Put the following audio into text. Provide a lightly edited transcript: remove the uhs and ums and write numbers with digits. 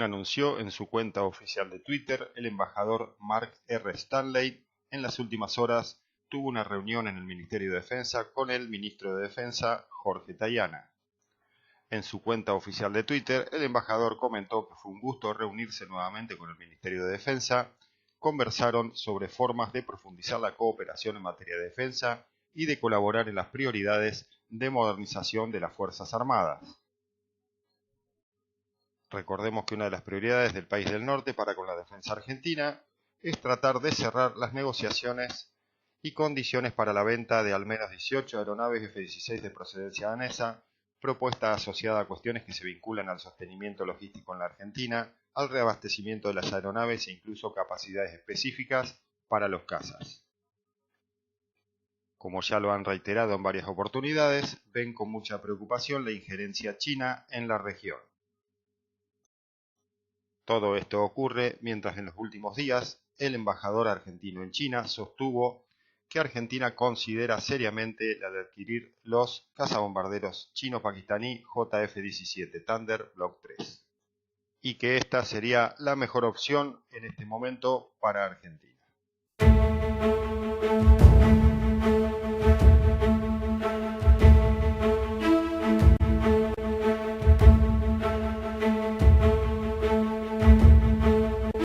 Según anunció en su cuenta oficial de Twitter, el embajador Mark R. Stanley en las últimas horas tuvo una reunión en el Ministerio de Defensa con el ministro de Defensa, Jorge Tayana. En su cuenta oficial de Twitter, el embajador comentó que fue un gusto reunirse nuevamente con el Ministerio de Defensa. Conversaron sobre formas de profundizar la cooperación en materia de defensa y de colaborar en las prioridades de modernización de las Fuerzas Armadas. Recordemos que una de las prioridades del país del norte para con la defensa argentina es tratar de cerrar las negociaciones y condiciones para la venta de al menos 18 aeronaves F-16 de procedencia danesa, propuesta asociada a cuestiones que se vinculan al sostenimiento logístico en la Argentina, al reabastecimiento de las aeronaves e incluso capacidades específicas para los cazas. Como ya lo han reiterado en varias oportunidades, ven con mucha preocupación la injerencia china en la región. Todo esto ocurre mientras en los últimos días el embajador argentino en China sostuvo que Argentina considera seriamente la de adquirir los cazabombarderos chino-pakistaní JF-17 Thunder Block 3 y que esta sería la mejor opción en este momento para Argentina.